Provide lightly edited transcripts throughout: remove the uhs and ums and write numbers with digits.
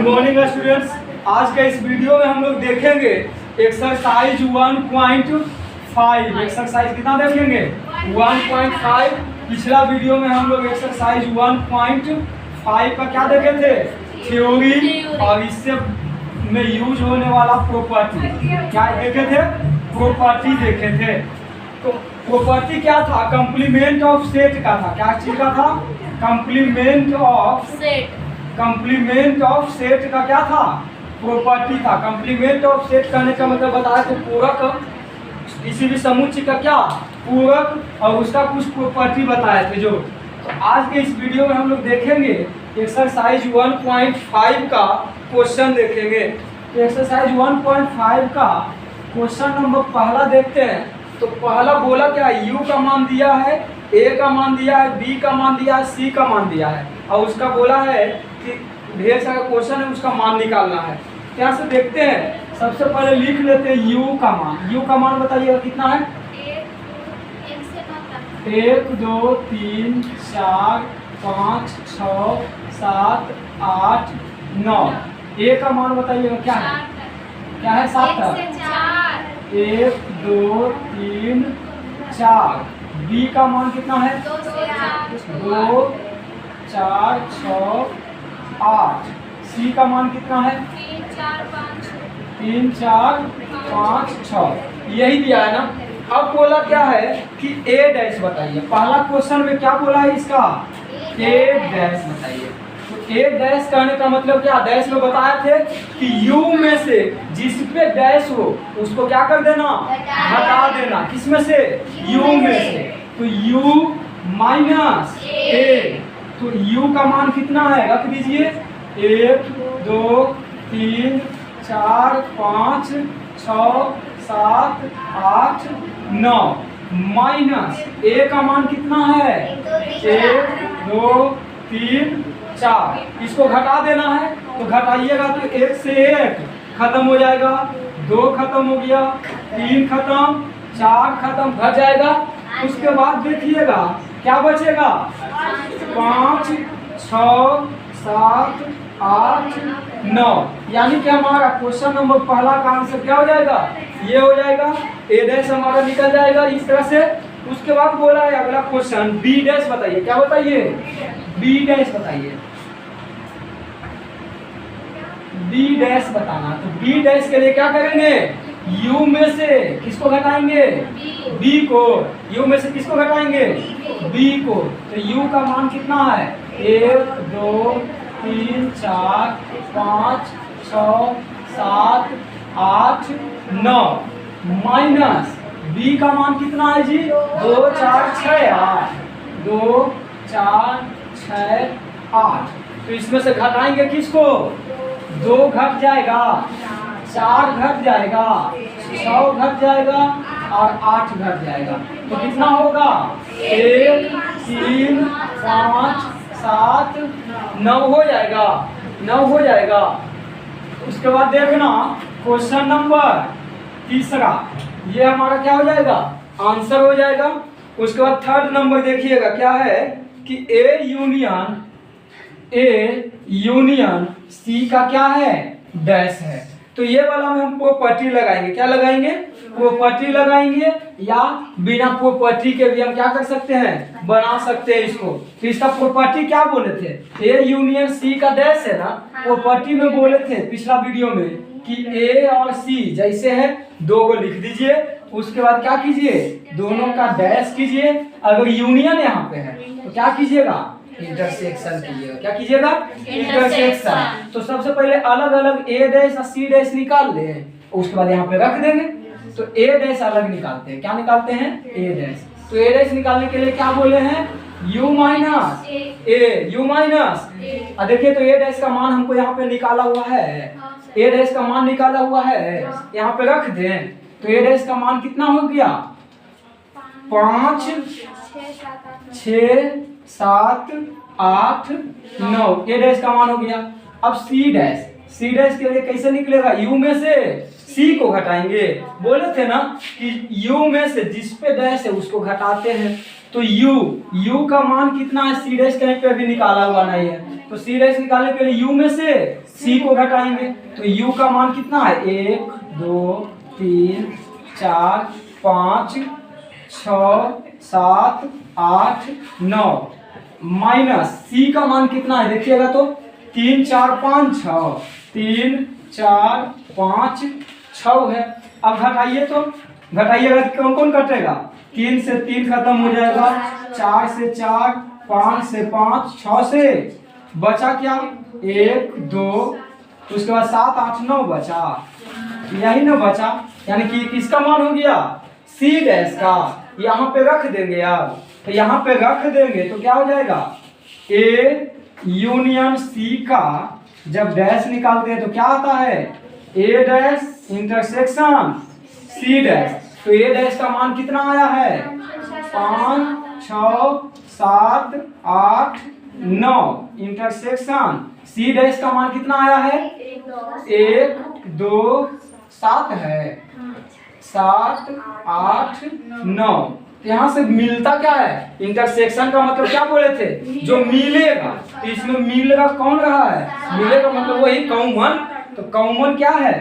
Good morning students. आज के इस वीडियो में हम लोग देखेंगे एक्सरसाइज 1.5। एक्सरसाइज कितना देखेंगे? 1.5। पिछला वीडियो में हम लोग एक्सरसाइज 1.5 का क्या देखे थे? थ्योरी और इससे में यूज होने वाला प्रॉपर्टी। क्या देखे थे? प्रॉपर्टी देखे थे। तो प्रॉपर्टी क्या था? कंप्लीमेंट ऑफ सेट का था। क्या चीज का था? Complement of set. Complement of set का क्या था? प्रॉपर्टी था। कंप्लीमेंट ऑफ सेट कहने का मतलब बताया तो पूरक, किसी भी समुच्चय का क्या पूरक और उसका कुछ प्रॉपर्टी बताए थे। जो तो आज के इस वीडियो में हम लोग देखेंगे एक्सरसाइज 1.5 का क्वेश्चन देखेंगे। एक्सरसाइज 1.5 का क्वेश्चन नंबर पहला देखते हैं। तो पहला बोला क्या? u का मान दिया है, a का मान दिया है, b का मान दिया है, c का मान दिया है और उसका बोला है कि ढेर सारा क्वेश्चन है, उसका मान निकालना है। क्या से देखते हैं? सबसे पहले लिख लेते हैं u का मान। u का मान बताइएगा कितना है? 1 2 3 4 5 6 7 8 9। a का मान बताइएगा क्या है? क्या है? 7 है। 1 2 3 4। b का मान कितना है? 2 4 6 8। c का मान कितना है? 3 4 5 6। यही दिया है ना। अब बोला क्या है कि a डैश बताइए। पहला क्वेश्चन में क्या बोला है इसका? a डैश बताइए। तो a डैश कहने का मतलब क्या? डैश में बताए थे कि u में से जिस पे डैश हो उसको क्या कर देना? हटा देना। किस में से? u में से। तो u माइनस a। तो u का मान कितना है? रख दीजिए। 1 2 3 4 5 6 7 8 9 माइनस a का मान कितना है? 1 2 3 4। इसको घटा देना है तो घटाइएगा तो 1 से 1 खत्म हो जाएगा, 2 खत्म हो गया, 3 खत्म, 4 खत्म, घट जाएगा। उसके बाद देखिएगा क्या बचेगा? 5 6 7 8 9। यानी कि हमारा क्वेश्चन नंबर पहला का आंसर क्या हो जाएगा? ये हो जाएगा। ए डैश हमारा निकल जाएगा इस तरह से। उसके बाद बोला है अगला क्वेश्चन बी डैश बताइए। क्या बताइए? बी डैश बताइए। बी डैश बताना। तो बी डैश के लिए क्या करेंगे? u में से किसको घटाएंगे? b को। u में से किसको घटाएंगे? b को। तो u का मान कितना है? 1 2 3 4 5 6 7 8 9 माइनस b का मान कितना है जी? 2 4 6 8। 2 4 6 8। तो इसमें से घटाएंगे किसको? 2 घट जाएगा, 4 घट जाएगा, 6 घट जाएगा और 8 घट जाएगा। तो कितना होगा? 1 3 5 7 9 हो जाएगा। 9 हो जाएगा। उसके बाद देखना क्वेश्चन नंबर तीसरा। ये हमारा क्या हो जाएगा? आंसर हो जाएगा। उसके बाद थर्ड नंबर देखिएगा क्या है कि ए यूनियन सी का क्या है? डैश है। तो ये वाला में हम प्रॉपर्टी लगाएंगे। क्या लगाएंगे? प्रॉपर्टी लगाएंगे या बिना प्रॉपर्टी के भी हम क्या कर सकते हैं? बना सकते हैं इसको। तो इसका प्रॉपर्टी क्या बोले थे? ए यूनियन सी का डैश है ना। प्रॉपर्टी में बोले थे पिछला वीडियो में कि ए और सी जैसे है, 2 को लिख दीजिए। उसके बाद क्या कीजिए? दोनों का डैश कीजिए। अगर यूनियन यहाँ पे है तो क्या कीजिएगा? इंटरसेक्शन कीजिएगा। क्या कीजिएगा? इंटरसेक्शन। तो सबसे पहले अलग अलग ए डैश और सी डैश निकाल ले, उसके बाद यहाँ पे रख देंगे। तो ए डैश अलग निकालते हैं। क्या निकालते हैं? ए डैश। तो ए डैश निकालने के लिए क्या बोले हैं? u माइनस ए। u minus. और देखिए तो ए डैश का मान हमको यहाँ पे निकाला हुआ है। ए डैश का मान निकाला हुआ है, यहाँ पे रख दें। तो ए डैश का मान कितना हो गया? 5 6 7 8 9। ए डैश का मान हो गया। अब सी डैश। सी डैश के लिए कैसे निकलेगा? u में से सी को घटाएंगे। बोले थे ना कि u में से जिस पे डैश है उसको घटाते हैं। तो u का मान कितना है, सी डैश कहीं पे भी निकाला हुआ नहीं है, तो सी डैश निकालने के लिए u में से c को घटाएंगे, तो u का मान कितना है 1 2 3 4 5 6 7 8 9 माइनस c का मान कितना है देखिएगा तो 3 4 5 6 3 4 5 6 है। अब घटाइए तो घटाइएगा तो कौन कौन कटेगा, 3 से 3 खत्म हो जाएगा, 4 से 4 5 से 5 6 से बचा क्या 1 2, उसके बाद 7 8 9 बचा, यही ना बचा, यानी कि किसका मान हो गया सी डैश का। यहाँ पे रख देंगे, अब तो यहाँ पे रख देंगे तो क्या हो जाएगा ए यूनियन सी का जब डैश निकालते हैं तो क्या आता है ए डैश इंटरसेक्शन सी डैश, तो ए डैश का मान कितना आया है 5 6 7 8 9 इंटरसेक्शन सी डैश का मान कितना आया है 1 2 7 है 7 8 9। यहाँ से मिलता क्या है, इंटरसेक्शन का मतलब क्या बोले थे जो मिलेगा, तो इसमें मिलेगा कौन रहा है, मिलेगा मतलब वही कॉमन, तो कॉमन क्या है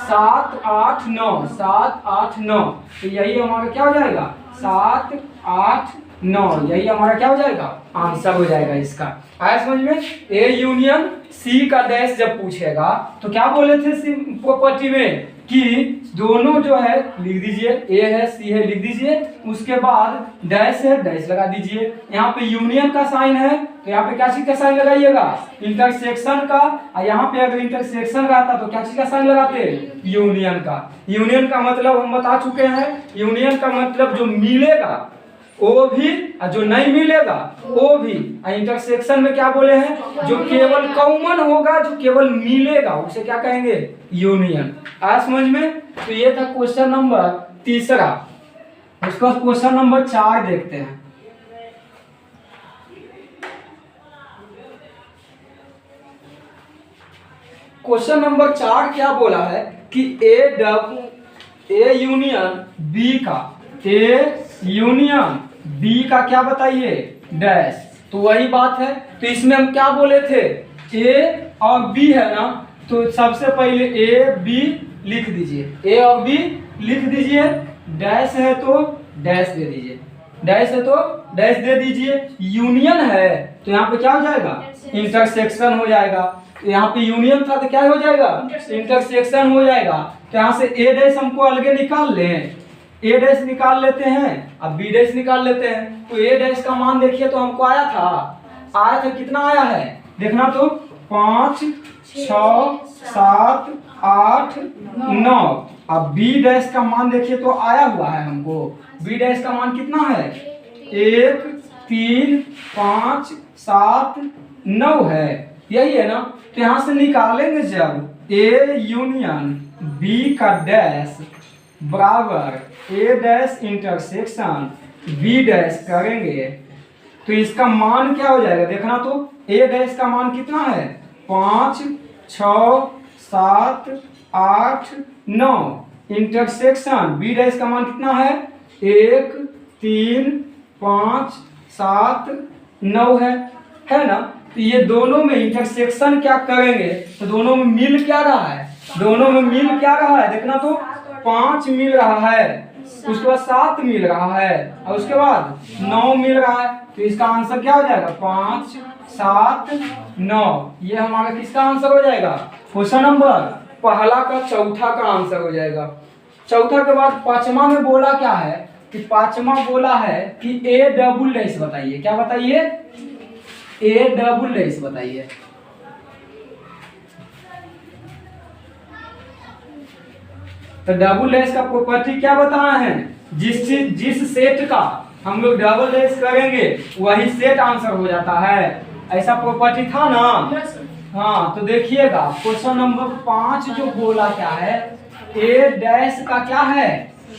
7 8 9 7 8 9, तो यही हमारा क्या हो जाएगा 7 8 9, यही हमारा क्या हो जाएगा आंसर हो जाएगा इसका। आया समझ में। ए यूनियन सी का डैश जब पूछेगा तो क्या बोले थे प्रॉपर्टी में कि दोनों जो है लिख दीजिए, ए है सी है लिख दीजिए, उसके बाद डैश है डैश लगा दीजिए, यहाँ पे यूनियन का साइन है तो यहाँ पे क्या चीज का साइन लगाइएगा इंटरसेक्शन का, और यहाँ पे अगर इंटरसेक्शन रहता तो क्या चीज का साइन लगाते यूनियन का। यूनियन का मतलब हम बता चुके हैं, यूनियन का मतलब जो मिलेगा वो भी और जो नहीं मिलेगा वो भी, और इंटरसेक्शन में क्या बोले हैं जो केवल कॉमन होगा जो केवल मिलेगा उसे क्या कहेंगे यूनियन। आज समझ में। तो ये था क्वेश्चन नंबर 3। उसका क्वेश्चन नंबर 4 देखते हैं। क्वेश्चन नंबर 4 क्या बोला है कि ए यूनियन बी का, ए यूनियन बी का क्या बताइए डैश, तो वही बात है। तो इसमें हम क्या बोले थे ए और बी है ना, तो सबसे पहले ए बी लिख दीजिए, ए और बी लिख दीजिए, डैश है तो डैश दे दीजिए, डैश है तो डैश दे दीजिए, यूनियन है तो यहाँ पे क्या हो जाएगा इंटरसेक्शन हो जाएगा, तो यहाँ पे यूनियन था तो क्या हो जाएगा इंटरसेक्शन हो जाएगा। तो यहाँ से ए डैश हमको अलगे निकाल लें, ए डैश निकाल लेते हैं, अब बी डैश निकाल लेते हैं, तो ए डैश का मान देखिए तो हमको आया था कितना आया है देखना तो 5 6 7 8 9। अब बी डैश का मान देखिए तो आया हुआ है हमको, बी डैश का मान कितना है 1 3 5 7 9 है, यही है ना। तो यहाँ से निकालेंगे जब ए यूनियन बी का डैश बराबर ए डैश इंटरसेक्शन बी डैश करेंगे तो इसका मान क्या हो जाएगा देखना तो, ए डैश का मान कितना है 5 6 7 8 9, इंटरसेक्शन बी डैश का मान कितना है 1 3 5 7 9 है ना। तो ये दोनों में इंटरसेक्शन क्या करेंगे तो दोनों में मिल क्या रहा है, दोनों में मिल क्या रहा है देखना तो 5 मिल रहा है, उसके बाद 7 मिल रहा है और उसके बाद 9 मिल रहा है, तो इसका आंसर क्या हो जाएगा 5 7 9। ये हमारा किसका आंसर हो जाएगा क्वेश्चन नंबर पहला का चौथा का आंसर हो जाएगा। चौथा के बाद पांचवा में बोला क्या है कि पांचवा बोला है कि ए डबल डैश बताइए, क्या बताइए ए डबल डैश बताइए। तो डबल डैश का प्रॉपर्टी क्या बताना है, जिस सेट का हम लोग डबल डैश करेंगे वही सेट आंसर हो जाता है, ऐसा प्रॉपर्टी था ना। हाँ तो देखिएगा क्वेश्चन नंबर 5 जो बोला क्या है ए डैश का क्या है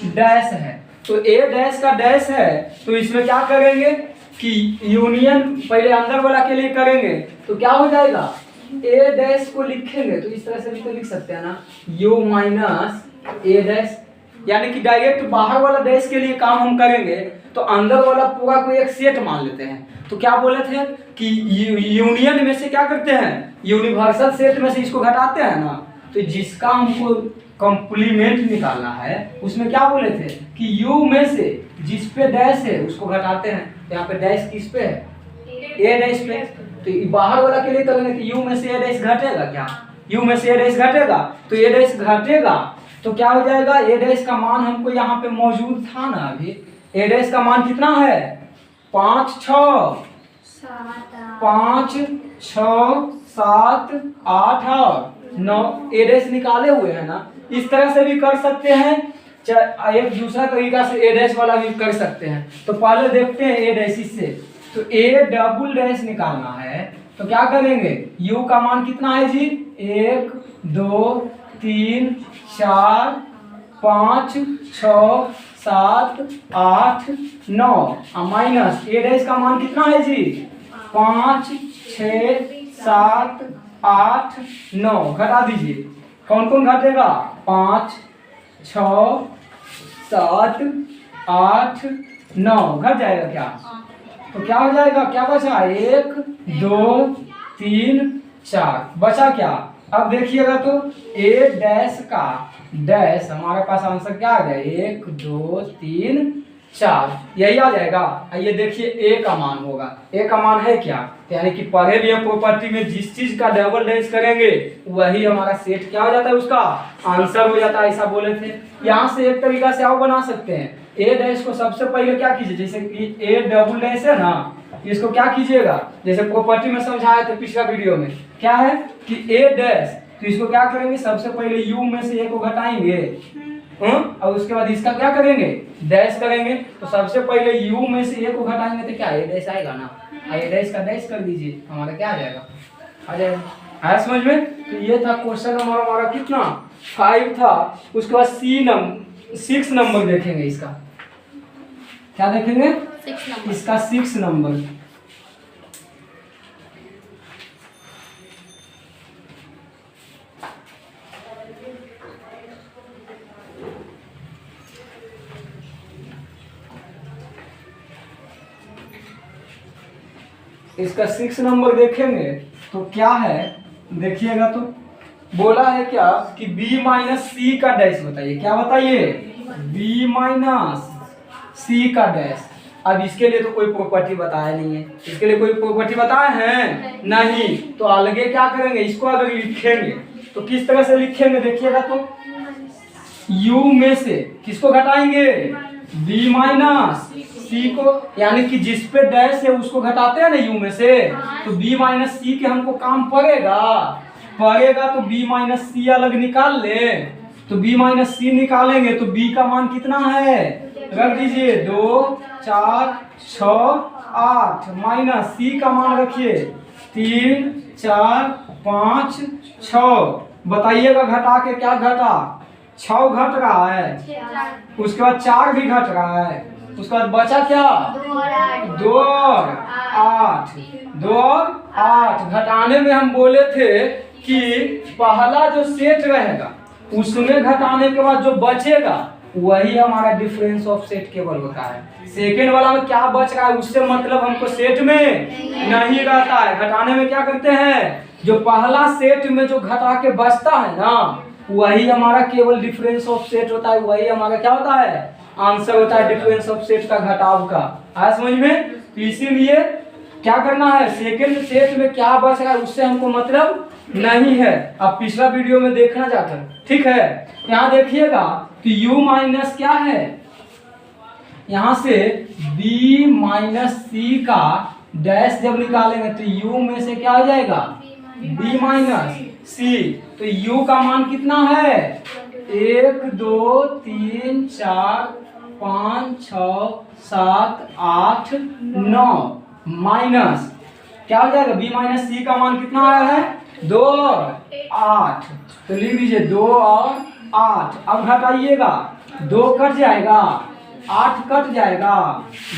डैश है, तो ए डैश का डैश है तो इसमें क्या करेंगे कि यूनियन पहले अंदर वाला के लिए करेंगे तो क्या हो जाएगा ए डैश को लिखेंगे तो इस तरह से भी तो लिख सकते हैं ना, यू माइनस ए डैश यानी कि डायरेक्ट बाहर वाला डैश के लिए काम हम करेंगे तो अंदर वाला पूरा को एक सेट मान लेते हैं। तो क्या बोले थे कि यूनियन में से क्या करते हैं, यूनिवर्सल सेट में से इसको घटाते हैं ना। तो जिसका हमको कॉम्प्लीमेंट निकालना है उसमें क्या बोले थे कि यू में से जिस पे डैश है उसको घटाते हैं। यहाँ पे डैश किस पे है, ए डैश पे। तो बाहर वाला के लिए करेंगे कि यू में से ए डैश घटेगा, क्या यू में से ए डैश घटेगा, तो ए डैश घटेगा तो क्या हो जाएगा, ए डैश का मान हमको यहाँ पे मौजूद था ना अभी। ए डैश का मान कितना है 5 6 7 8 और 9 ए डैश निकाले हुए हैं ना। इस तरह से भी कर सकते हैं, एक दूसरा तरीका से ए डैश वाला भी कर सकते हैं। तो पहले देखते हैं ए डैश से। तो ए डबल डैश निकालना है तो क्या करेंगे, यू का मान कितना है जी 1 2 3 4 5 6 7 8 9 माइनस ए डैश का मान कितना है जी 5 6 7 8 9 घटा दीजिए। कौन कौन घटेगा 5 6 7 8 9 घट जाएगा क्या। तो क्या हो जाएगा, क्या बचा 1 2 3 4 बचा क्या। अब देखिएगा तो ए डैश का डैश हमारे पास आंसर क्या आ गया 1 2 3 4 यही आ जाएगा। ये देखिए ए का मान होगा, ए का मान है क्या, यानी कि पढ़े भी प्रॉपर्टी में जिस चीज का डबल डैश करेंगे वही हमारा सेट क्या हो जाता है, उसका आंसर हो जाता है, ऐसा बोले थे। यहाँ से एक तरीका से और बना सकते हैं, ए डैश को सबसे पहले क्या कीजिए, जैसे कि ए डबल डैश है ना, इसको क्या कीजिएगा जैसे प्रॉपर्टी में समझाया थे पिछला वीडियो में, क्या है कि ए डैश, तो इसको क्या करेंगे सबसे पहले यू में से ए को घटाएंगे और उसके बाद इसका क्या करेंगे डैश करेंगे। तो सबसे पहले u में से a को घटाएंगे तो क्या ए डैश आएगा ना, ए डैश का डैश कर दीजिए, हमारा क्या आ जाएगा, आ जाएगा। आया समझ में। तो ये था क्वेश्चन नंबर हमारा कितना 5 था। उसके बाद 6 नंबर देखेंगे, इसका क्या देखेंगे 6 नंबर। इसका 6 नंबर। इसका 6 नंबर देखेंगे तो क्या है, देखिएगा तो बोला है क्या कि b माइनस सी का डैश बताइए, क्या बताइए b माइनस सी का डैश। अब इसके लिए तो कोई प्रॉपर्टी बताया नहीं है, इसके लिए कोई प्रॉपर्टी बताए हैं नहीं, तो अलगे क्या करेंगे, इसको अगर लिखेंगे तो किस तरह से लिखेंगे देखिएगा तो u में से किसको घटाएंगे b माइनस सी को, यानी कि जिस पे डैश है उसको घटाते हैं ना u में से, तो b माइनस सी के हमको काम पड़ेगा तो b माइनस सी अलग निकाल ले। तो b माइनस सी निकालेंगे तो b का मान कितना है, रख दीजिए 2 4 6 8 माइनस सी का मान रखिए 3 4 5 6। बताइएगा घटा के क्या घटा, 6 घट रहा है, उसके बाद 4 भी घट रहा है, उसके बाद बचा क्या 2 और 8 घटाने में हम बोले थे कि पहला जो सेट रहेगा उसमें घटाने के बाद जो बचेगा वही हमारा डिफरेंस ऑफ सेट केवल होता है। सेकेंड वाला में क्या बच रहा है उससे मतलब हमको सेट में नहीं रहता है। घटाने में क्या करते हैं, जो पहला सेट में जो घटा के बचता है ना वही हमारा केवल डिफरेंस ऑफ सेट होता है, वही हमारा क्या होता है आंसर होता है डिफरेंस ऑफ सेट का घटाव का। आया समझ में। तो इसीलिए क्या करना है, सेकेंड सेट में क्या बच रहा है उससे हमको मतलब नहीं है। अब पिछला वीडियो में देखना जाकर, ठीक है। यहाँ देखिएगा तो u माइनस क्या है, यहाँ से b माइनस सी का डैश जब निकालेंगे तो u में से क्या हो जाएगा b माइनस सी। तो u का मान कितना है 1 2 3 4 5 6 7 8 9 माइनस क्या हो जाएगा b माइनस सी का मान कितना आया है 2 और 8। तो लिख दीजिए 2 और 8। अब घटाइएगा 2 कट जाएगा 8 कट जाएगा,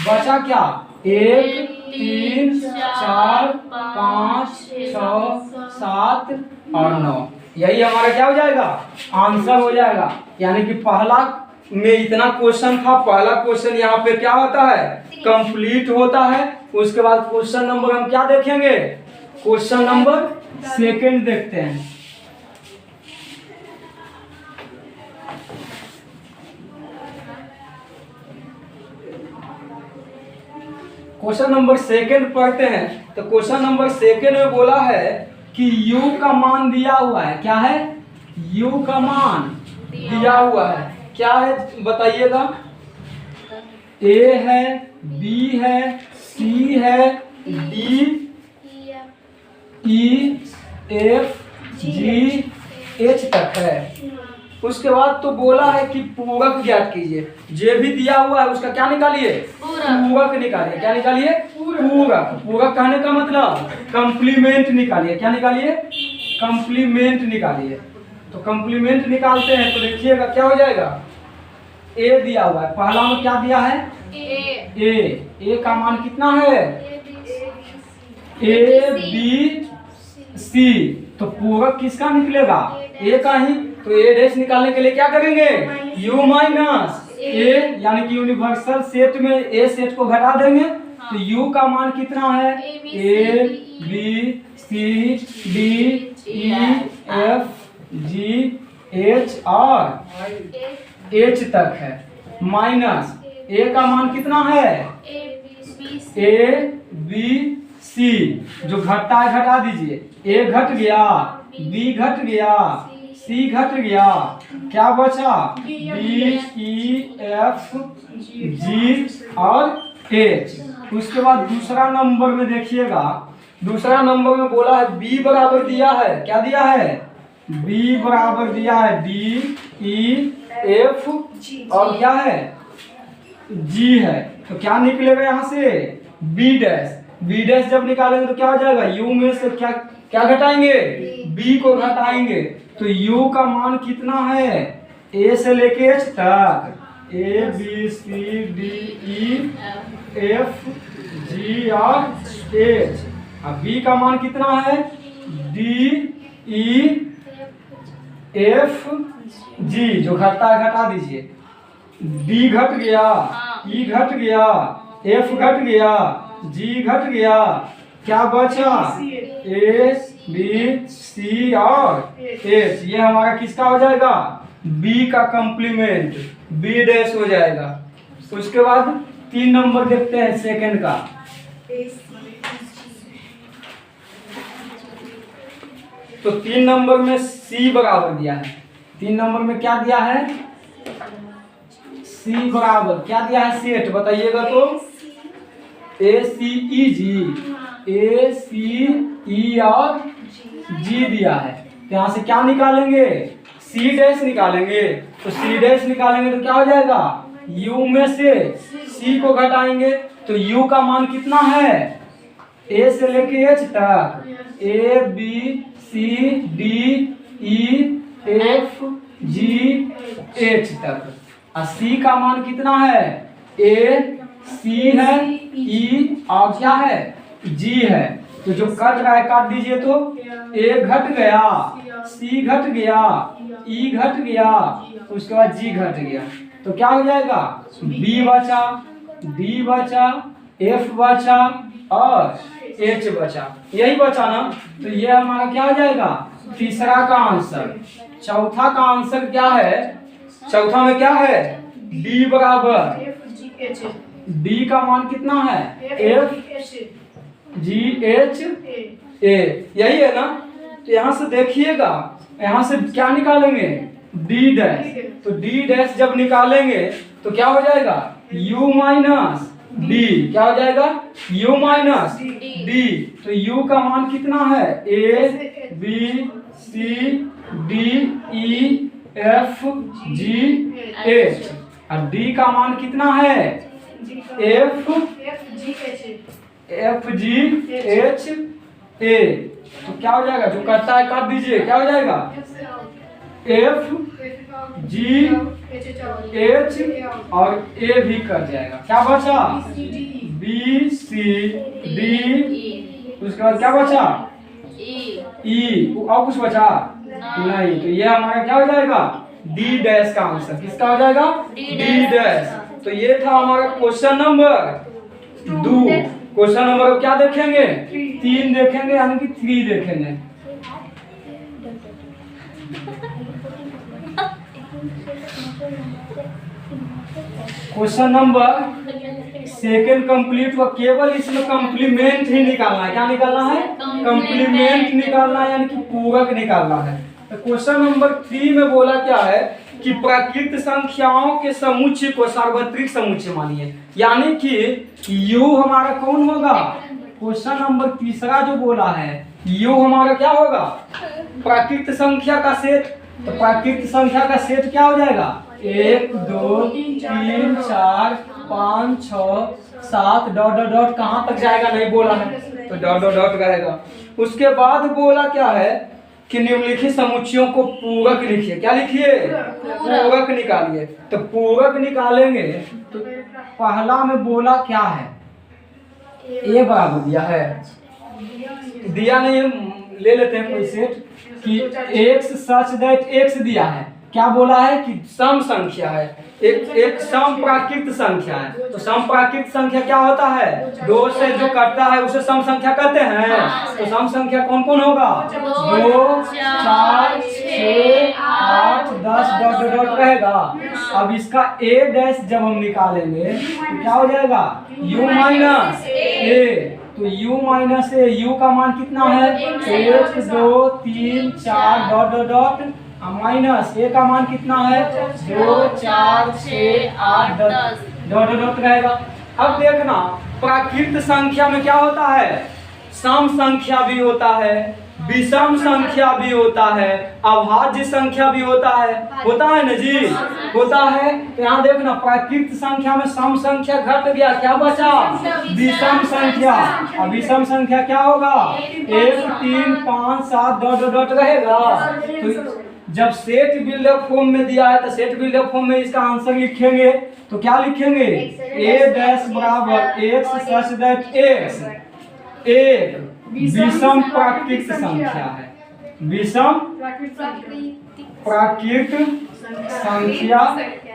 बचा क्या 1 3 4 5 6 7 और 9। यही हमारा क्या हो जाएगा आंसर हो जाएगा। यानी कि पहला में इतना क्वेश्चन था। पहला क्वेश्चन यहाँ पे क्या होता है, कंप्लीट होता है। उसके बाद क्वेश्चन नंबर हम क्या देखेंगे, क्वेश्चन नंबर सेकंड देखते हैं। क्वेश्चन नंबर सेकंड पढ़ते हैं। तो क्वेश्चन नंबर सेकंड में बोला है कि u का मान दिया हुआ है। क्या है, u का मान दिया हुआ है। क्या है बताइएगा, a है, b है, c है, d, e, f, g, h तक है। उसके बाद तो बोला है कि पूरक ज्ञात कीजिए। जो भी दिया हुआ है उसका क्या निकालिए, पूरक निकालिए। क्या निकालिए, पूरक। पूरक कहने का मतलब कंप्लीमेंट निकालिए। क्या निकालिए, कंप्लीमेंट निकालिए। तो कंप्लीमेंट निकालते हैं तो देखिएगा क्या हो जाएगा, a दिया हुआ है। पहला में क्या दिया है, a का मान कितना है, a b c। तो पूरक किसका निकलेगा, a का ही। तो a डैश निकालने के लिए क्या करेंगे, u माइनस a, यानी कि यूनिवर्सल सेट में a सेट को घटा देंगे। तो u का मान कितना है, a b c d e f g h और h तक है, माइनस a का मान कितना है, a b c। जो घटता है घटा दीजिए, a घट गया, b घट गया, c घट गया, क्या बचा, b e f g और h। उसके बाद दूसरा नंबर में देखिएगा, दूसरा नंबर में बोला है b बराबर दिया है। क्या दिया है, b बराबर दिया है d e f और क्या है, g है। तो क्या निकलेगा यहाँ से, b डैश। b डैश जब निकालेंगे तो क्या हो जाएगा, u में से क्या क्या घटाएंगे, b को घटाएंगे। तो u का मान कितना है, a से लेके h तक, a b c d e f g और h। अब b का मान कितना है, d e f g। जो घटता है घटा दीजिए, d घट गया, e घट गया, f घट गया, g घट गया, क्या बचा, a b c और h। ये हमारा किसका हो जाएगा, b का कंप्लीमेंट, b डैश हो जाएगा। उसके बाद 3 नंबर देखते हैं सेकंड का। तो 3 नंबर में c बराबर दिया है। 3 नंबर में क्या दिया है, c बराबर क्या दिया है, सेट बताइएगा। तो a c e g, a c e और g दिया है। तो यहाँ से क्या निकालेंगे, c डैश निकालेंगे। तो c डैश निकालेंगे तो क्या हो जाएगा, u में से c को घटाएंगे। तो u का मान कितना है, a से लेके h तक, a b c d e f g h तक। और c का मान कितना है, a c है, e और क्या है, g है। तो जो कट रहा है काट दीजिए। तो a घट गया, c घट गया, e घट गया, उसके बाद g घट गया। तो क्या हो जाएगा, b बचा, d बचा, f बचा और h बचा। यही बचा ना। तो ये हमारा क्या हो जाएगा, तीसरा का आंसर। चौथा का आंसर क्या है, चौथा में क्या है, d बराबर, d का मान कितना है, f g h a। यही है ना। तो यहाँ से देखिएगा, यहाँ से क्या निकालेंगे, d डैश। तो d डैश जब निकालेंगे तो क्या हो जाएगा, u माइनस d। क्या हो जाएगा, u माइनस d। तो u का मान कितना है, a b c d e f g h। और d का मान कितना है, f g h a। तो क्या हो जाएगा, जो कटता है काट दीजिए, क्या हो जाएगा, f g h और a भी कट जाएगा। क्या बचा, b c d, उसके बाद क्या बचा, e। और कुछ बचा नहीं। तो ये हमारा क्या हो जाएगा, डी डैश का आंसर किसका हो जाएगा डी डैश। तो ये था हमारा क्वेश्चन नंबर 2। क्वेश्चन नंबर क्या देखेंगे 3 देखेंगे यानी कि 3 देखेंगे। क्वेश्चन नंबर सेकंड कंप्लीट हुआ, केवल इसमें कंप्लीमेंट ही निकालना है। क्या निकालना है कंप्लीमेंट निकालना है यानी कि पूरक निकालना है। तो क्वेश्चन नंबर 3 में बोला क्या है कि प्राकृत संख्याओं के समुच्चय को सार्वत्रिक समुच्चय मानिए, यानी कि u हमारा कौन होगा। क्वेश्चन नंबर 3 जो बोला है u हमारा क्या होगा प्राकृत संख्या का सेट। तो प्राकृत संख्या का सेट क्या हो जाएगा 1 2 3 4 5 6 7 डॉट डॉट डॉट कहाँ तक जाएगा नहीं बोला है तो डॉट डॉट डॉट रहेगा। उसके बाद बोला क्या है कि निम्नलिखित समुच्चयों को पूरक लिखिए। क्या लिखिए पूरक निकालिए। तो पूरक निकालेंगे तो पहला में बोला क्या है ए बराबर दिया है, दिया नहीं ले लेते हैं कोई सेट कि x सच दैट x दिया है। क्या बोला है कि सम संख्या है, एक सम प्राकृत संख्या है। तो सम प्राकृत संख्या क्या होता है 2 से जो कटता है उसे सम संख्या कहते हैं। तो सम संख्या कौन कौन होगा 2 4 6 8 10 डॉट डॉट डॉट रहेगा। अब इसका a डैश जब हम निकालेंगे तो क्या हो जाएगा u माइनस a। तो u माइनस a, u का मान कितना है 1 2 3 4 dot dot dot minus a का मान कितना है 2 4 6 8 10 डॉट डॉट रहेगा। अब देखना प्राकृत संख्या में क्या होता है सम संख्या भी होता है, विषम संख्या भी होता है, अभाज्य संख्या भी होता है ना जी होता है। तो यहाँ देखना प्राकृत संख्या में सम संख्या घट गया, क्या बचा विषम संख्या। अब विषम संख्या क्या होगा 1 3 5 7 डॉट डॉट डॉट रहेगा। तो जब सेट बिल्डर फॉर्म में दिया है तो सेट बिल्डर फॉर्म में इसका आंसर लिखेंगे तो क्या लिखेंगे a डैश बराबर x सच दैट x एक विषम प्राकृत संख्या है, विषम प्राकृत संख्या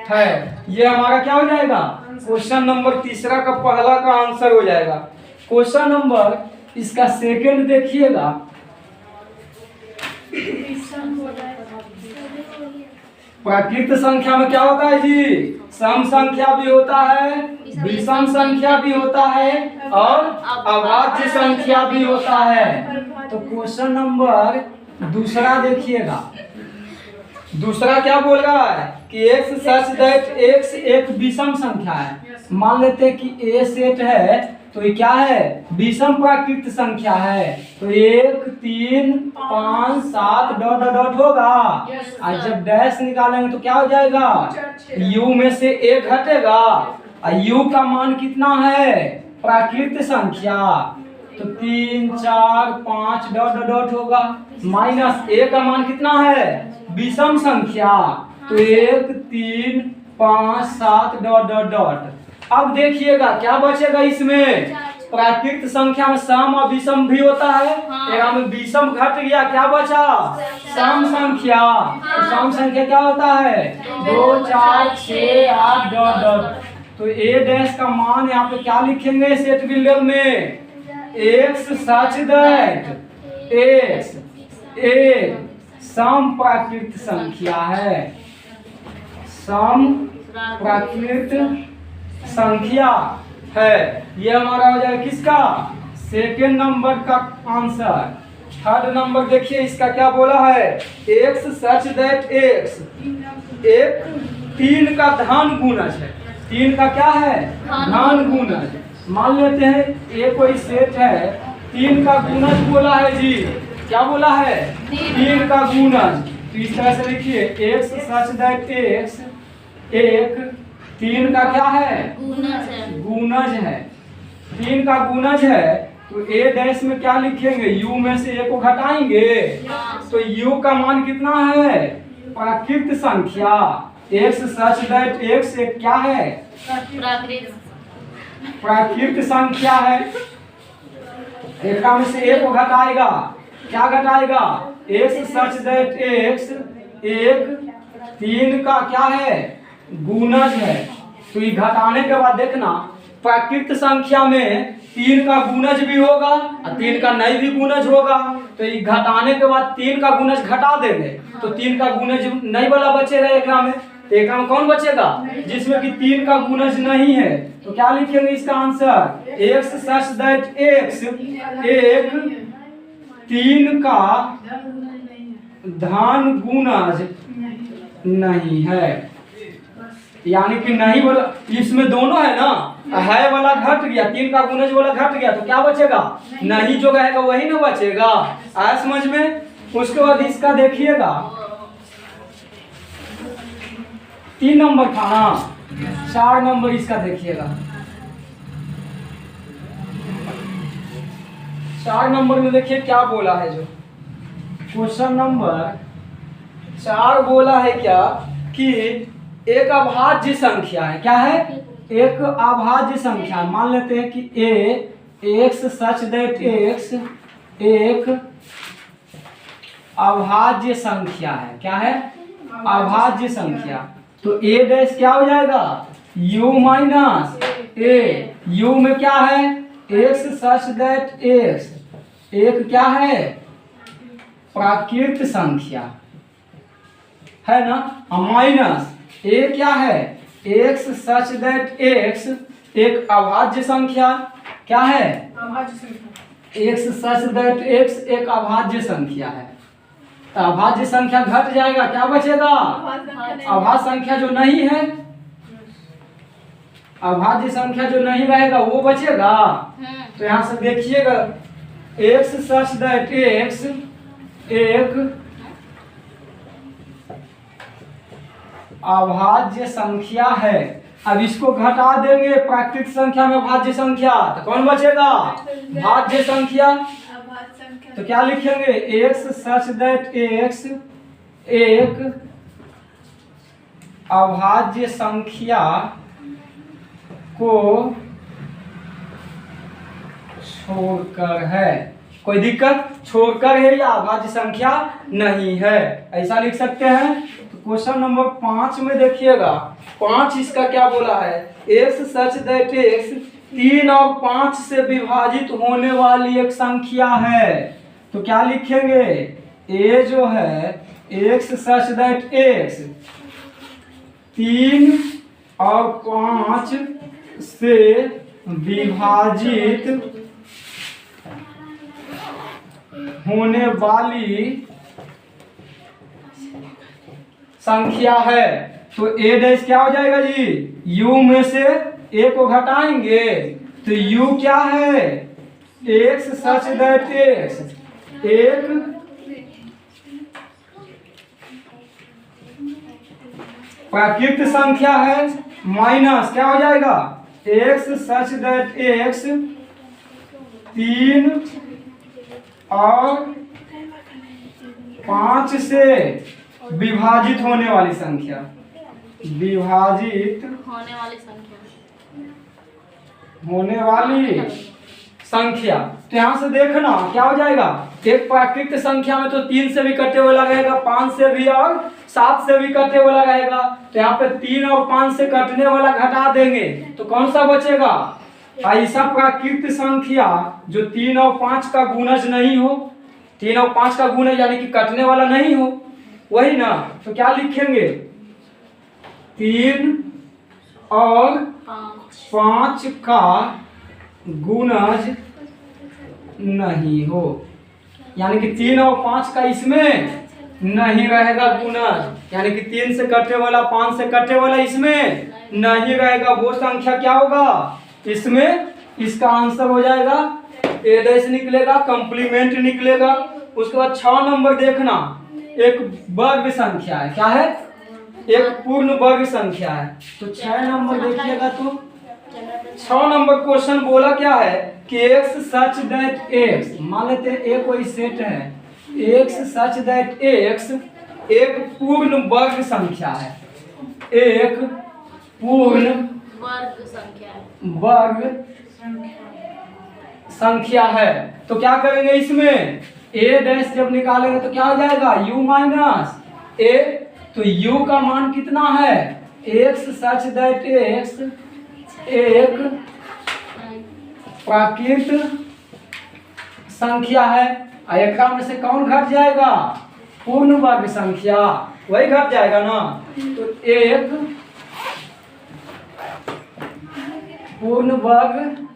है। ये हमारा क्या हो जाएगा क्वेश्चन नंबर 3 का पहला का आंसर हो जाएगा। क्वेश्चन नंबर इसका सेकंड देखिएगा प्राकृत संख्या में क्या होता है जी सम संख्या भी होता है, विषम संख्या भी होता है और अभाज्य संख्या भी होता है। तो क्वेश्चन नंबर 2 देखिएगा, दूसरा क्या बोल रहा है कि x सच दैट x एक विषम संख्या है। मान लेते हैं कि a सेट है तो ये क्या है विषम प्राकृत संख्या है। तो 1 3 5 7 डॉट डॉट डॉट होगा और जब डैश निकालेंगे तो क्या हो जाएगा u में से a घटेगा और u का मान कितना है प्राकृत संख्या। तो 3 4 5 डॉट डॉट डॉट होगा माइनस a का मान कितना है विषम संख्या। तो 1 3 5 7 डॉट डॉट डॉट। अब देखिएगा क्या बचेगा इसमें प्राकृत संख्या में सम और विषम भी होता है। हाँ। में विषम घट गया क्या बचा सम संख्या। तो सम संख्या क्या होता है 2 4 6 8 डॉट डॉट। तो a डैश का मान यहाँ पे क्या लिखेंगे सेट बिल्डर में x सच दैट x एक सम प्राकृत संख्या है, सम प्राकृत संख्या है। ये हमारा हो जाएगा किसका सेकेंड नंबर का आंसर। थर्ड नंबर देखिए इसका क्या बोला है x सच दैट x एक 3 का धन गुणज है। 3 का क्या है धन गुणज। मान लेते हैं ये कोई सेट है 3 का गुणज बोला है जी। क्या बोला है 3 का गुणज। तो इस तरह से लिखिए x सच दैट x एक 3 का क्या है गुणज है। 3 का गुणज है तो a डैश में क्या लिखेंगे u में से a को घटाएंगे तो u का मान कितना है प्राकृत संख्या। x सच दैट x एक क्या है प्राकृत संख्या है। एक में से a को घटाएगा क्या घटाएगा x सच दैट x एक 3 का क्या है, गुणज है। तो ये घटाने के बाद देखना प्राकृत संख्या में 3 का गुणज भी होगा और 3 का नहीं भी गुणज होगा। तो ये घटाने के बाद 3 का गुणज घटा देंगे तो 3 का गुणज नहीं वाला बचेगा एक में। तो एक में कौन बचेगा, जिसमें कि 3 का गुणज नहीं है। तो क्या लिखेंगे इसका answer, x such that x एक 3 का धन गुणज नहीं है। यानी कि नहीं वाला, इसमें दोनों है ना, है वाला घट गया, 3 का गुणज वाला घट गया तो क्या बचेगा, नहीं जो रहेगा वही ना बचेगा। आया समझ में। उसके बाद इसका देखिएगा 3 नंबर था ना, 4 नंबर इसका देखिएगा। 4 नंबर में देखिए क्या बोला है, जो क्वेश्चन नंबर 4 बोला है क्या कि एक अभाज्य संख्या है। क्या है, एक अभाज्य संख्या। मान लेते हैं कि x सच दैट x एक अभाज्य संख्या है। क्या है, अभाज्य संख्या। तो a डैश क्या हो जाएगा, u माइनस a। u में क्या है, x सच दैट x एक क्या है, प्राकृत संख्या है ना, माइनस a क्या है, x सच दैट x एक अभाज्य संख्या। क्या है, x सच दैट x एक अभाज्य संख्या है। तो अभाज्य संख्या घट जाएगा, क्या बचेगा, अभाज्य संख्या जो नहीं है, अभाज्य संख्या जो नहीं रहेगा वो बचेगा। तो यहाँ से देखिएगा x सच दैट x एक अभाज्य संख्या है। अब इसको घटा देंगे प्राकृत संख्या में भाज्य संख्या, तो कौन बचेगा, भाज्य संख्या। तो क्या लिखेंगे, x सच दैट x एक अभाज्य संख्या को छोड़कर है। कोई दिक्कत, छोड़कर है या अभाज्य संख्या नहीं है, ऐसा लिख सकते हैं। तो क्वेश्चन नंबर 5 में देखिएगा, 5 इसका क्या बोला है, x सच दैट x 3 और 5 से विभाजित होने वाली एक संख्या है। तो क्या लिखेंगे, a जो है x सच दैट x 3 और 5 से विभाजित होने वाली संख्या है। तो a डैश क्या हो जाएगा जी, u में से a को घटाएंगे तो u क्या है, x सच दैट x एक प्राकृत संख्या है, माइनस क्या हो जाएगा, x सच दैट x 3 और 5 से विभाजित होने वाली संख्या, विभाजित होने वाली संख्या। तो यहाँ से देखना क्या हो जाएगा, एक प्राकृत संख्या में तो 3 से भी कटे वाला रहेगा, 5 से भी और 7 से भी कटे वाला रहेगा। तो यहाँ पे 3 और 5 से कटने वाला घटा देंगे तो कौन सा बचेगा, ऐसा प्राकृत संख्या जो 3 और 5 का गुणज नहीं हो, 3 और 5 का गुणज यानी कि कटने वाला नहीं हो, वही ना। तो क्या लिखेंगे, 3 और 5 का गुणज नहीं हो, यानी कि 3 और 5 का इसमें नहीं रहेगा गुणज, यानी कि 3 से कटने वाला 5 से कटने वाला इसमें नहीं रहेगा। वो संख्या क्या होगा इसमें, इसका आंसर हो जाएगा a डैश निकलेगा, कंप्लीमेंट निकलेगा। उसके बाद 6 नंबर देखना, एक वर्ग संख्या है। क्या है, एक पूर्ण वर्ग संख्या है। तो 6 नंबर देखिएगा, तो 6 नंबर क्वेश्चन बोला क्या है कि x सच दैट x, मान लेते हैं एक कोई सेट है, x सच दैट x एक पूर्ण वर्ग संख्या है, एक पूर्ण वर्ग संख्या है। तो क्या करेंगे इसमें, a डैश जब निकालेंगे तो क्या हो जाएगा, u माइनस a तो u का मान कितना है, x सच दैट x एक प्राकृत संख्या है। एक में से कौन घट जाएगा, पूर्ण वर्ग संख्या, वही घट जाएगा ना। तो एक पूर्ण वर्ग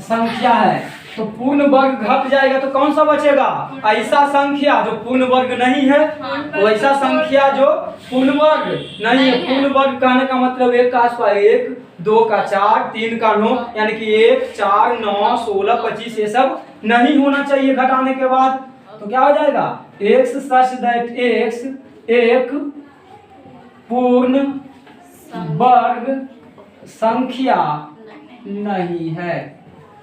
संख्या है, तो पूर्ण वर्ग घट जाएगा तो कौन सा बचेगा, ऐसा संख्या जो पूर्ण वर्ग नहीं है, वैसा संख्या जो पूर्ण वर्ग नहीं है। पूर्ण वर्ग कहने का मतलब एक का आसपास 1 2 का 4 3 का 9, यानी कि 1 4 9 16 25 ये सब नहीं होना चाहिए घटाने के बाद। तो क्या हो जाएगा, x सच दैट x एक पूर्ण वर्ग संख्या नहीं है।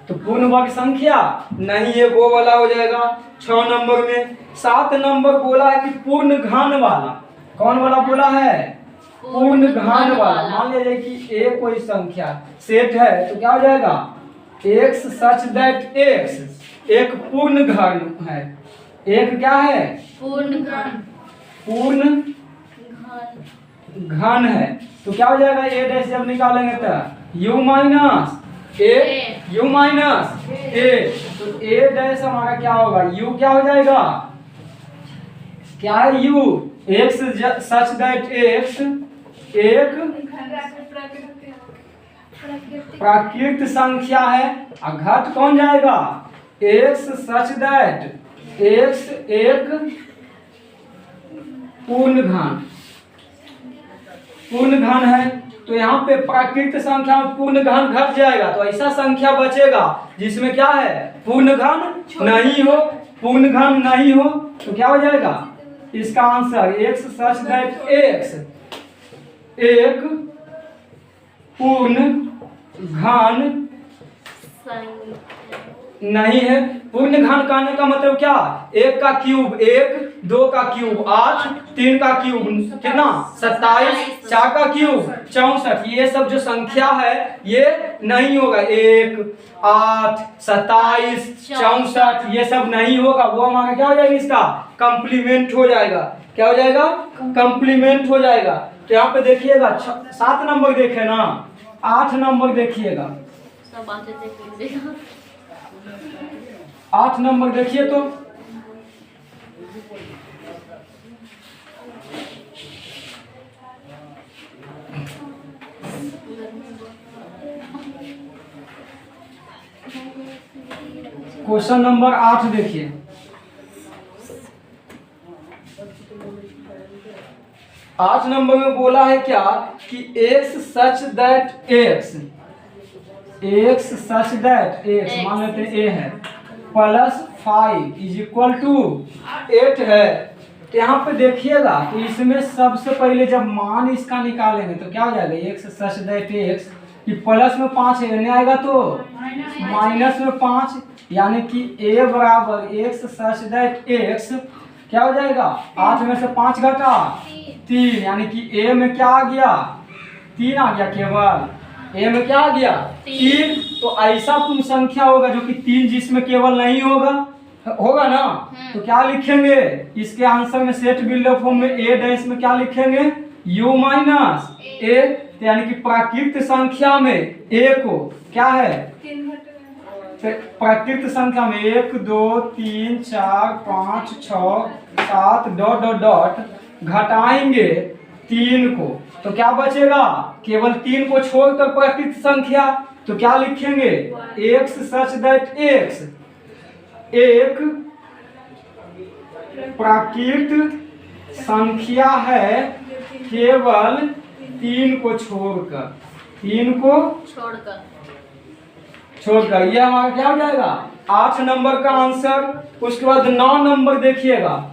तो पूर्ण वर्ग संख्या नहीं है, वो वाला हो जाएगा 6 नंबर में। 7 नंबर बोला है कि पूर्ण घन वाला, कौन वाला बोला है, पूर्ण घन वाला। मान लीजिए कि एक कोई संख्या सेट है, तो क्या हो जाएगा, x सच दैट x एक पूर्ण घन है। एक क्या है, पूर्ण घन है। तो क्या हो जाएगा, a डैश जब निकालेंगे तो u minus u minus a, तो a डैश हमारा क्या होगा, u क्या हो जाएगा, क्या है u, x such that x एक प्राकृत संख्या है। और घट कौन जाएगा, x सच दैट x एक पूर्ण घन है। तो यहाँ पे प्राकृत संख्या में पूर्ण घन घट जाएगा, तो ऐसा संख्या बचेगा जिसमें क्या है, पूर्ण घन नहीं हो। पूर्ण घन नहीं हो तो क्या हो जाएगा, इसका answer x such that x एक पूर्ण घन नहीं है। पूर्ण घन कहने का मतलब क्या, 1 का क्यूब 1 2 का क्यूब 8 3 का क्यूब कितना 27 4 का क्यूब 64, ये सब जो संख्या है ये नहीं होगा। 1 8 27 64 ये सब नहीं होगा, वो हमारा क्या हो जाएगा, इसका कंप्लीमेंट हो जाएगा। क्या हो जाएगा, कंप्लीमेंट हो जाएगा। तो यहाँ पे देखिएगा 7 नंबर देखे ना, 8 नंबर देखिएगा, 8 नंबर देखिए तो क्वेश्चन नंबर 8 देखिए। आठ नंबर में बोला है क्या कि x such that x such that x मान लेते हैं a है प्लस 5 इज इक्वल टू 8 है। तो यहाँ पे देखिएगा तो इसमें सबसे पहले जब मान इसका निकालेंगे तो क्या हो जाएगा, x सच दैट x, कि प्लस में 5 है आएगा तो माइनस में 5, यानी कि a बराबर x सच दैट x क्या हो जाएगा, 8 में से 5 घटा 3, यानी कि a में क्या आ गया, 3 आ गया, केवल a में क्या आ गया 3। तो ऐसा पूर्ण संख्या होगा जो कि 3 जिसमें केवल नहीं होगा ना, तो क्या लिखेंगे इसके आंसर में सेट बिल्डर फॉर्म में a डैश में क्या लिखेंगे, u माइनस a, यानी कि प्राकृत संख्या में a को क्या है, प्राकृत संख्या में 1 2 3 4 5 6 7 डॉट डॉट डॉट घटाएंगे 3 को, तो क्या बचेगा, केवल 3 को छोड़कर प्राकृत संख्या। तो क्या लिखेंगे, x सच दैट x एक प्राकृत संख्या है केवल 3 को छोड़कर, 3 को छोड़कर। ये हमारा क्या हो जाएगा 8 नंबर का आंसर। उसके बाद 9 नंबर देखिएगा,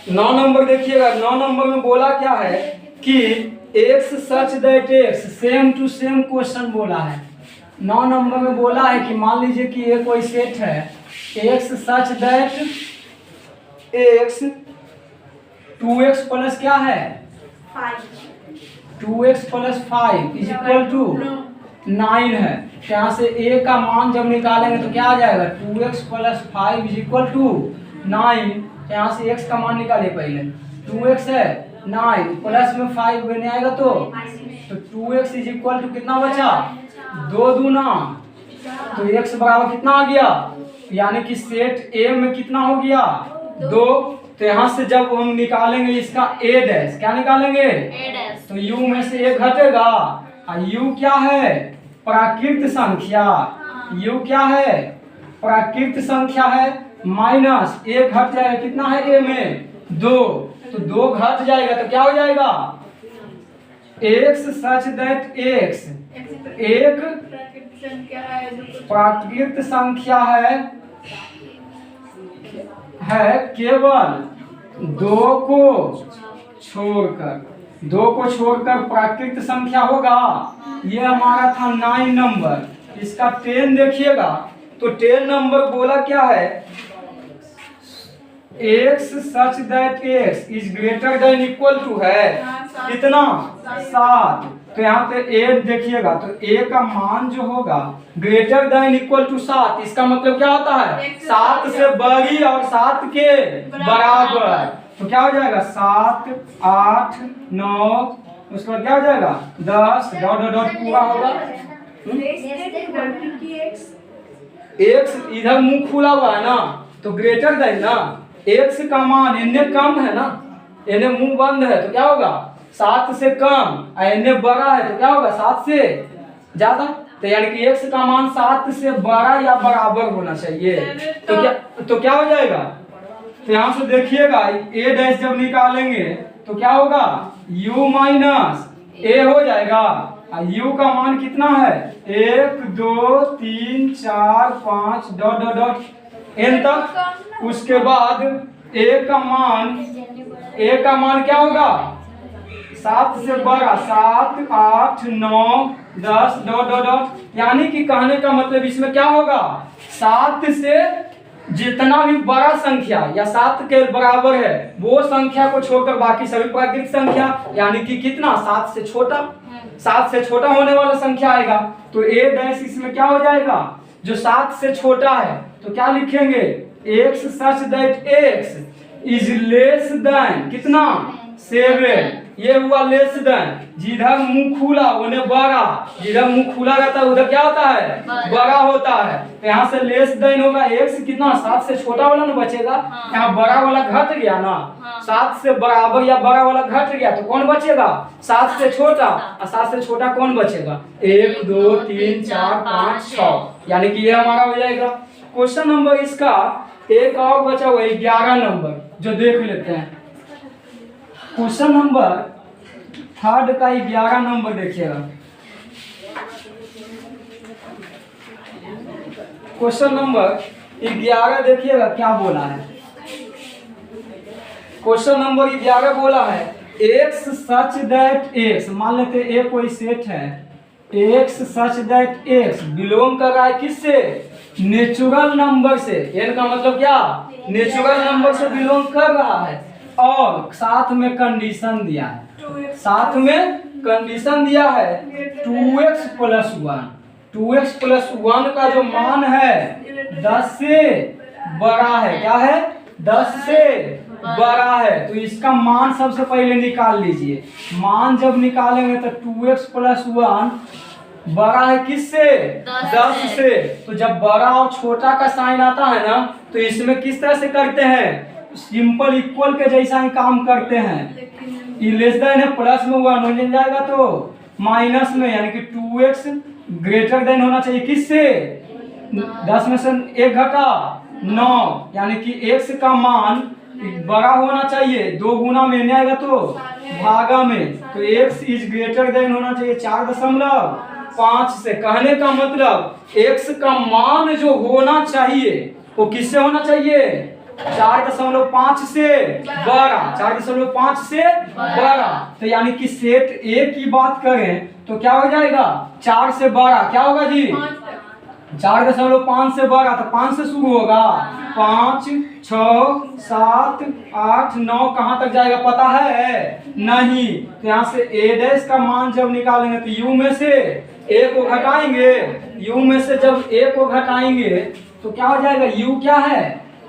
नौ नंबर देखिएगा। 9 नंबर में बोला क्या है कि x such that x same to same question बोला है। 9 नंबर में बोला है कि मान लीजिए कि ये कोई सेट है x such that x 2x plus क्या है 2x plus 5 is equal to 9 है। यहाँ से a का मान जब निकालेंगे तो क्या आ जाएगा 2x plus 5 is equal to 9। यहाँ से x का मान निकालिए पहले 2x है 9 प्लस में 5 बने आएगा तो 2x इज इक्वल टू कितना बचा 2 दूना तो x बराबर कितना आ गया यानी कि सेट a में कितना हो गया 2। तो यहाँ से जब हम निकालेंगे इसका a डैश क्या निकालेंगे तो u में से a घटेगा और u क्या है प्राकृत संख्या u क्या है प्राकृत संख्या है माइनस a घट जाएगा कितना है a में 2 तो 2 घट जाएगा तो क्या हो जाएगा x सच दैट x एक प्राकृत संख्या है केवल 2 को छोड़कर प्राकृत संख्या होगा। ये हमारा था 9 नंबर। इसका 10 देखिएगा तो 10 नंबर बोला क्या है x such that x is greater than equal to है कितना 7। तो यहाँ पे a देखिएगा तो a का मान जो होगा ग्रेटर देन इक्वल टू 7 इसका मतलब क्या होता है 7 से बड़ी और 7 के बराबर। तो क्या हो जाएगा 7 8 9 उसके बाद क्या हो जाएगा 10 डॉट डॉट डॉट पूरा होगा। x इधर मुंह खुला हुआ है ना तो ग्रेटर देन ना x का मान इन्हें कम है ना इन्हें मुंह बंद है तो क्या होगा 7 से कम और इन्हें बड़ा है तो क्या होगा 7 से ज्यादा। तो यानी कि x का मान 7 से बड़ा या बराबर होना चाहिए। तो क्या हो जाएगा तो यहाँ से देखिएगा a डैश जब निकालेंगे तो क्या होगा u माइनस a हो जाएगा और u का मान कितना है 1 2 3 4 5 डॉट डॉट डॉट n तक। उसके बाद a का मान क्या होगा 7 से बड़ा 7 8 9 10 डॉट डॉट डॉट यानी कि कहने का मतलब इसमें क्या होगा 7 से जितना भी बड़ा संख्या या 7 के बराबर है वो संख्या को छोड़कर बाकी सभी प्राकृतिक संख्या यानी कि कितना 7 से छोटा होने वाला संख्या आएगा। तो a डैश इसमें क्या हो जाएगा जो 7 से छोटा है तो क्या लिखेंगे x such that x is less than कितना 7 ये हुआ लेस देन। जिधर मुंह खुला उन्हें बड़ा जिधर मुंह खुला रहता है उधर क्या होता है बड़ा होता है। तो यहाँ से लेस देन होगा x कितना 7 से छोटा वाला ना बचेगा यहाँ बड़ा वाला घट गया ना 7 से बराबर या बड़ा वाला घट गया तो कौन बचेगा 7 से छोटा और 7 से छोटा कौन बचेगा 1 2 3 4 5 6 यानी कि ये हमारा हो जाएगा। क्वेश्चन नंबर इसका एक और बचा हुआ 11 नंबर जो देख लेते हैं। क्वेश्चन नंबर 3 का 11 नंबर देखिएगा। क्वेश्चन नंबर 11 देखिएगा क्या बोला है। क्वेश्चन नंबर 11 बोला है x सच दैट x मान लेते हैं a कोई सेट है x such that x belong कर रहा है किससे नेचुरल नंबर से। n का मतलब क्या नेचुरल नंबर से बिलोंग कर रहा है और साथ में कंडीशन दिया है 2x प्लस 1 का जो मान है 10 से बड़ा है क्या है 10 से बड़ा है। तो इसका मान सबसे पहले निकाल लीजिए। मान जब निकालेंगे तो 2x प्लस 1 बड़ा है किससे 10 से। तो जब बड़ा और छोटा का साइन आता है ना तो इसमें किस तरह से करते हैं सिंपल इक्वल के जैसा ही काम करते हैं। ये लेस देन है प्लस में 1 हो जाएगा तो माइनस में यानी कि 2x ग्रेटर देन होना चाहिए किससे 10 में से 1 घटा 9 यानी कि x का मान बड़ा होना चाहिए 2 गुना में नहीं आएगा तो भागा में। तो x इज ग्रेटर देन होना चाहिए 4.5 से। कहने का मतलब x का मान जो होना चाहिए वो किससे होना चाहिए 4.5 से बड़ा 4.5 से बड़ा। तो यानी कि सेट ए की बात करें तो क्या हो जाएगा 4 से बड़ा क्या होगा जी 4.5 से बड़ा तो 5 से शुरू होगा 5 6 7 8 9 कहाँ तक जाएगा पता है नहीं। तो यहाँ से ए डैश का मान जब निकालेंगे तो यू में से ए को घटाएंगे, यू में से जब ए को घटाएंगे तो क्या हो जाएगा, यू क्या है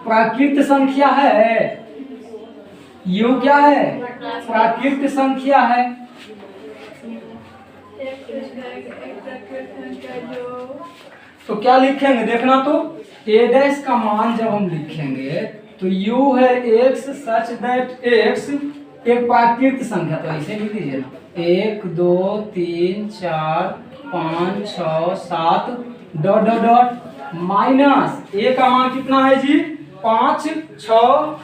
प्राकृत संख्या है, यू क्या है प्राकृत संख्या है। तो क्या लिखेंगे देखना, तो ए डैश का मान जब हम लिखेंगे तो u है x सच दैट x एक प्राकृत संख्या, तो ऐसे लिख दीजिए ना 1 2 3 4 5 6 7 डॉट डॉट डॉट माइनस ए का मान कितना है जी 5 6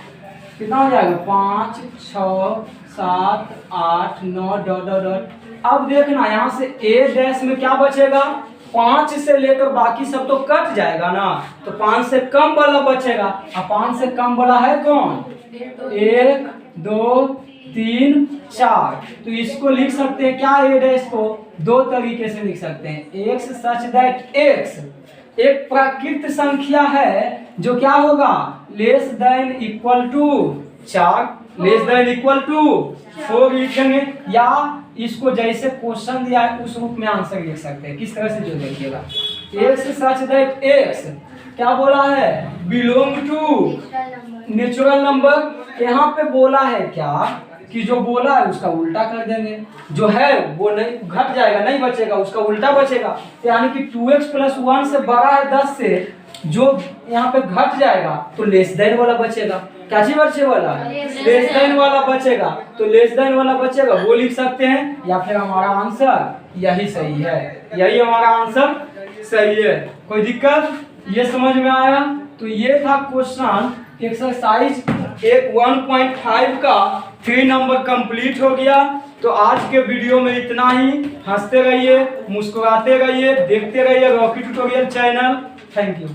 कितना हो जाएगा 5 6 7 8 9 डॉट डॉट डॉट। अब देखना यहाँ से ए डैश में क्या बचेगा, 5 से लेकर बाकी सब तो कट जाएगा ना, तो 5 से कम वाला बचेगा। अब 5 से कम वाला है कौन, 1 2 3 4। तो इसको लिख सकते हैं क्या, ए डैश को दो तरीके से लिख सकते हैं। एक्स सच दैट एक्स एक प्राकृत संख्या है जो क्या होगा less than equal to 4, less than equal to 4 लिखेंगे, या इसको जैसे क्वेश्चन दिया है उस रूप में आंसर लिख सकते हैं। किस तरह से जो देखिएगा, एक्स सच दैट एक्स क्या बोला है बिलोंग टू नेचुरल नंबर। यहाँ पे बोला है क्या कि जो बोला है उसका उल्टा कर देंगे, जो है वो नहीं घट जाएगा नहीं बचेगा, उसका उल्टा बचेगा। यानी कि 2x + 1 से बड़ा है 10 से, जो यहाँ पे घट जाएगा तो लेस देन वाला बचेगा। क्या चीज बचे वाला लेस देन वाला बचेगा, तो लेस देन वाला बचेगा वो लिख सकते हैं, या फिर हमारा आंसर यही सही है, यही हमारा आंसर सही है। कोई दिक्कत, ये समझ में आया। तो ये था क्वेश्चन एक्सरसाइज 1.5 का 3 नंबर कंप्लीट हो गया। तो आज के वीडियो में इतना ही। हंसते रहिए, मुस्कुराते रहिए, देखते रहिए Rocky tutorial channel. Thank you.